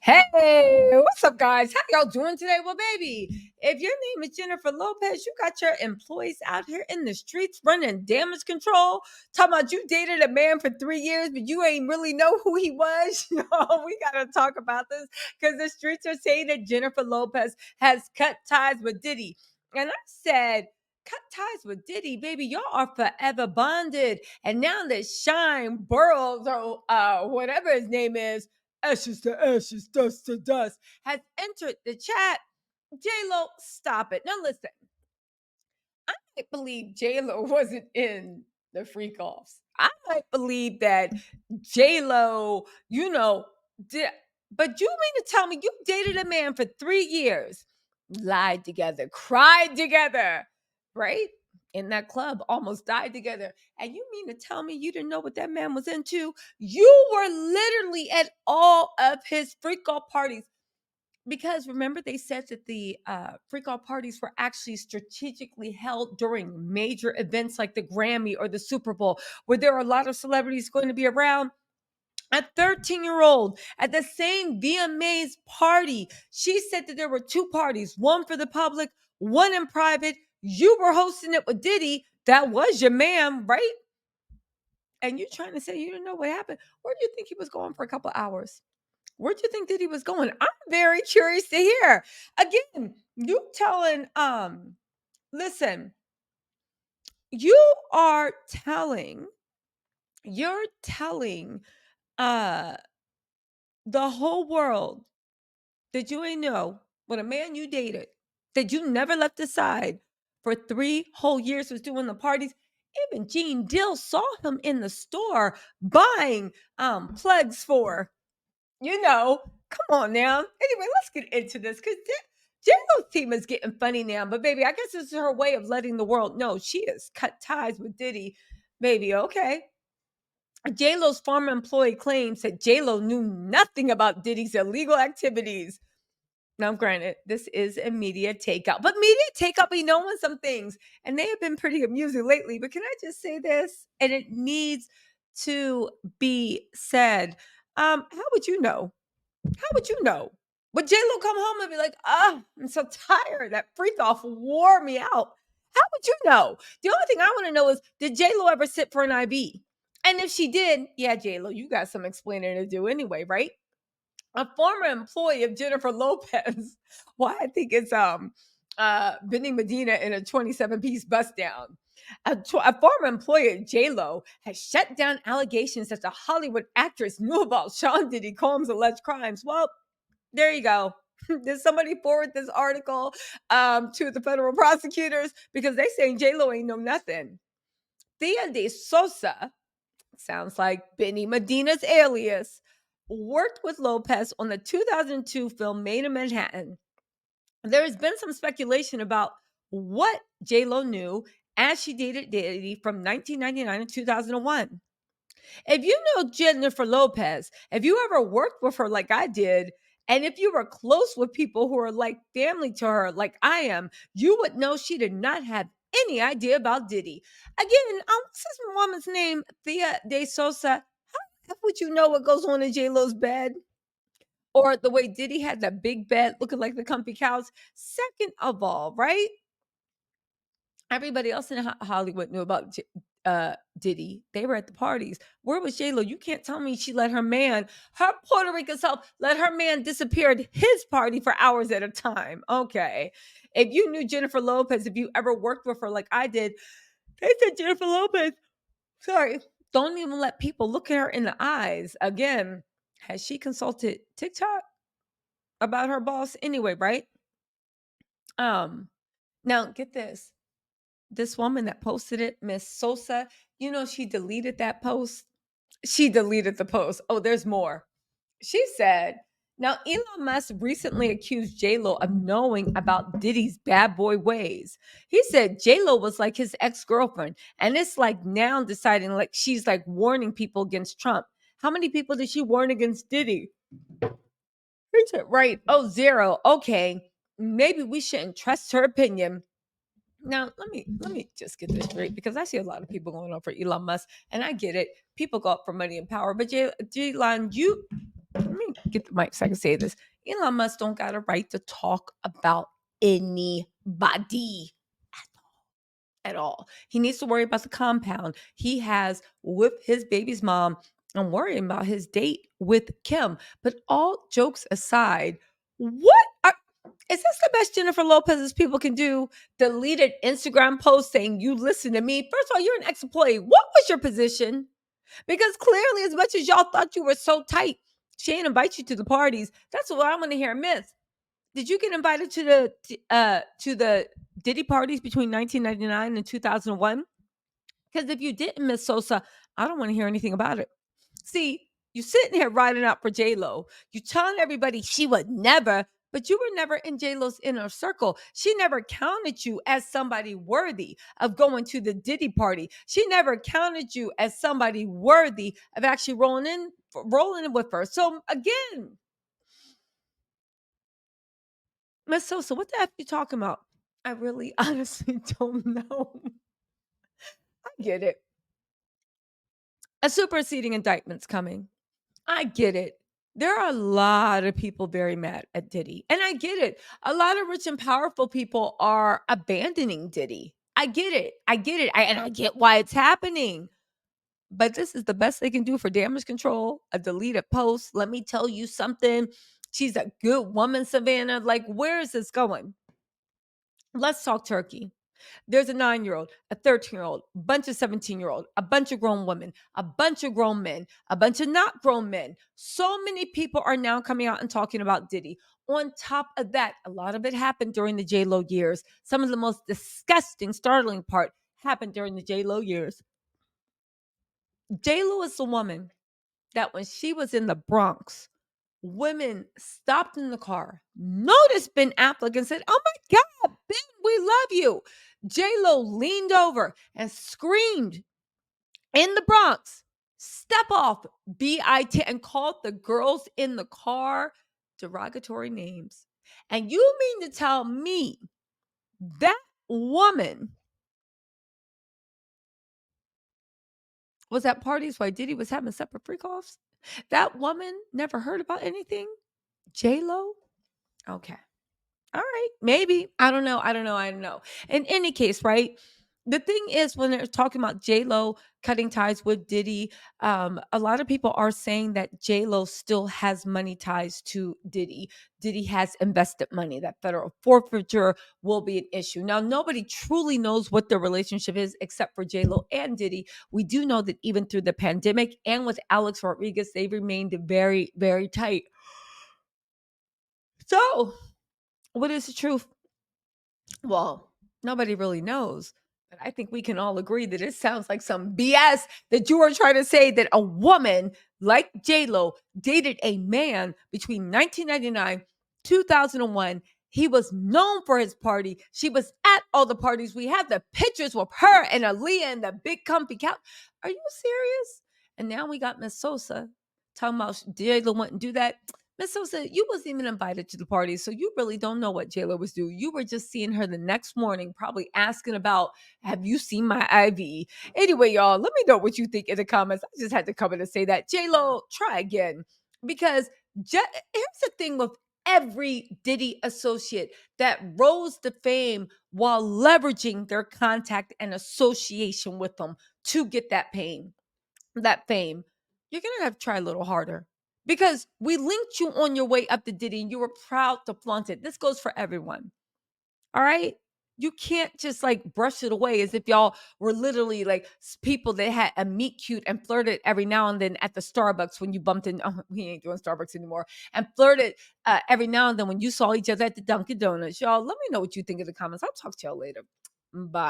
Hey, what's up, guys? How y'all doing today? Well, baby, if your name is Jennifer Lopez, you got your employees out here in the streets running damage control. Talking about you dated a man for 3 years, but you ain't really know who he was. We gotta talk about this because the streets are saying that Jennifer Lopez has cut ties with Diddy. And I said, cut ties with Diddy, baby. Y'all are forever bonded. And now that Shine Burrows or whatever his name is, ashes to ashes, dust to dust, has entered the chat. J-Lo, stop it. Now listen, I might believe J-Lo wasn't in the freak offs. I might believe that J-Lo, did, but you mean to tell me you dated a man for 3 years, lied together, cried together, right? In that club, almost died together. And you mean to tell me you didn't know what that man was into? You were literally at all of his freak off parties. Because remember, they said that the freak out parties were actually strategically held during major events like the Grammy or the Super Bowl, where there are a lot of celebrities going to be around. A 13-year-old at the same VMA's party, she said that there were two parties, one for the public, one in private. You were hosting it with Diddy. That was your man, right? And you trying to say you didn't know what happened. Where do you think he was going for a couple hours? Where do you think Diddy was going? I'm very curious to hear. Again, you telling listen, you are telling you're telling uh the whole world that you ain't know when a man you dated that you never left aside for 3 whole years was doing the parties. Even Gene Dill saw him in the store buying plugs for. Come on now. Anyway, let's get into this because J-Lo's team is getting funny now. But baby, I guess this is her way of letting the world know she has cut ties with Diddy. Baby, okay. J-Lo's former employee claims that J-Lo knew nothing about Diddy's illegal activities. Now, granted, this is a media takeout, but media takeout be knowing some things, and they have been pretty amusing lately. But can I just say this? And it needs to be said. How would you know? How would you know? Would J Lo come home and be like, I'm so tired. That freak off wore me out. How would you know? The only thing I want to know is, did J Lo ever sit for an IV? And if she did, yeah, J Lo, you got some explaining to do anyway, right? A former employee of Jennifer Lopez. Well, I think it's Benny Medina in a 27-piece bust down. A former employee of J-Lo has shut down allegations that the Hollywood actress knew about Sean Diddy Combs' alleged crimes. Well, there you go. Did somebody forward this article to the federal prosecutors? Because they saying J-Lo ain't know nothing. Thea de Sosa, sounds like Benny Medina's alias, worked with Lopez on the 2002 film Made in Manhattan. There has been some speculation about what J-Lo knew as she dated Diddy from 1999 to 2001. If you know Jennifer Lopez, if you ever worked with her like I did, and if you were close with people who are like family to her, like I am, you would know she did not have any idea about Diddy. Again, what's this woman's name? Thea De Sosa. How would you know what goes on in J Lo's bed? Or the way Diddy had that big bed looking like the comfy couch. Second of all, right? Everybody else in Hollywood knew about Diddy. They were at the parties. Where was J Lo? You can't tell me she let her Puerto Rican self, let her man disappear at his party for hours at a time. Okay, if you knew Jennifer Lopez, if you ever worked with her like I did, they said Jennifer Lopez. Sorry, don't even let people look at her in the eyes again. Has she consulted TikTok about her boss anyway? Right. Um. Now get this woman that posted it, Miss Sosa, she deleted that post. She deleted the post. Oh, there's more. She said, now Elon Musk recently accused J-Lo of knowing about Diddy's bad boy ways. He said J-Lo was like his ex-girlfriend, and it's like now deciding like she's like warning people against Trump. How many people did she warn against Diddy? He said, right. Oh, zero. Okay. Maybe we shouldn't trust her opinion. Now, let me just get this straight because I see a lot of people going on for Elon Musk, and I get it. People go up for money and power, but Elon, let me get the mic so I can say this. Elon Musk don't got a right to talk about anybody at all. He needs to worry about the compound he has with his baby's mom and worrying about his date with Kim. But all jokes aside, what are, is this the best Jennifer Lopez's people can do? Deleted Instagram post saying, "You listen to me." First of all, you're an ex employee. What was your position? Because clearly, as much as y'all thought you were so tight, she didn't invite you to the parties. That's what I want to hear. Myth. Did you get invited to the Diddy parties between 1999 and 2001? Because if you didn't, Miss Sosa, I don't want to hear anything about it. See, you sitting here riding out for J Lo. You telling everybody she would never, but you were never in J Lo's inner circle. She never counted you as somebody worthy of going to the Diddy party. She never counted you as somebody worthy of actually rolling in with her. So again, Miss Sosa, what the F you talking about? I really honestly don't know. I get it. A superseding indictment's coming. I get it. There are a lot of people very mad at Diddy. And I get it. A lot of rich and powerful people are abandoning Diddy. I get it. I get it. And I get why it's happening. But this is the best they can do for damage control, a deleted post. Let me tell you something. She's a good woman, Savannah. Like, where is this going? Let's talk turkey. There's a 9-year-old, a 13-year-old, a bunch of 17-year-old, a bunch of grown women, a bunch of grown men, a bunch of not grown men. So many people are now coming out and talking about Diddy. On top of that, a lot of it happened during the J-Lo years. Some of the most disgusting, startling part happened during the J-Lo years. J-Lo is the woman that when she was in the Bronx, women stopped in the car, noticed Ben Affleck and said, "Oh my God, Ben, we love you." J-Lo leaned over and screamed in the Bronx, "Step off, BIT," and called the girls in the car derogatory names. And you mean to tell me that woman was at parties while Diddy was having separate freak offs? That woman never heard about anything? J-Lo? Okay. All right, maybe. I don't know. I don't know. I don't know. In any case, right? The thing is, when they're talking about J Lo cutting ties with Diddy, a lot of people are saying that J Lo still has money ties to Diddy. Diddy has invested money. That federal forfeiture will be an issue. Now, nobody truly knows what their relationship is except for J Lo and Diddy. We do know that even through the pandemic and with Alex Rodriguez, they remained very, very tight. So, what is the truth? Well, nobody really knows. But I think we can all agree that it sounds like some BS that you are trying to say that a woman like J-Lo dated a man between 1999, 2001. He was known for his party. She was at all the parties. We have the pictures with her and Aaliyah and the big comfy couch. Are you serious? And now we got Miss Sosa talking about J-Lo wouldn't do that. Miss Sosa, you wasn't even invited to the party, so you really don't know what JLo was doing. You were just seeing her the next morning, probably asking about, "Have you seen my IV?" Anyway, y'all, let me know what you think in the comments. I just had to come in and say that. JLo, try again. Because here's the thing with every Diddy associate that rose to fame while leveraging their contact and association with them to get that fame, you're going to have to try a little harder because we linked you on your way up to Diddy and you were proud to flaunt it. This goes for everyone. All right. You can't just like brush it away as if y'all were literally like people that had a meet cute and flirted every now and then at the Starbucks when you bumped in. Oh, we ain't doing Starbucks anymore. And flirted every now and then when you saw each other at the Dunkin' Donuts. Y'all, let me know what you think in the comments. I'll talk to y'all later. Bye.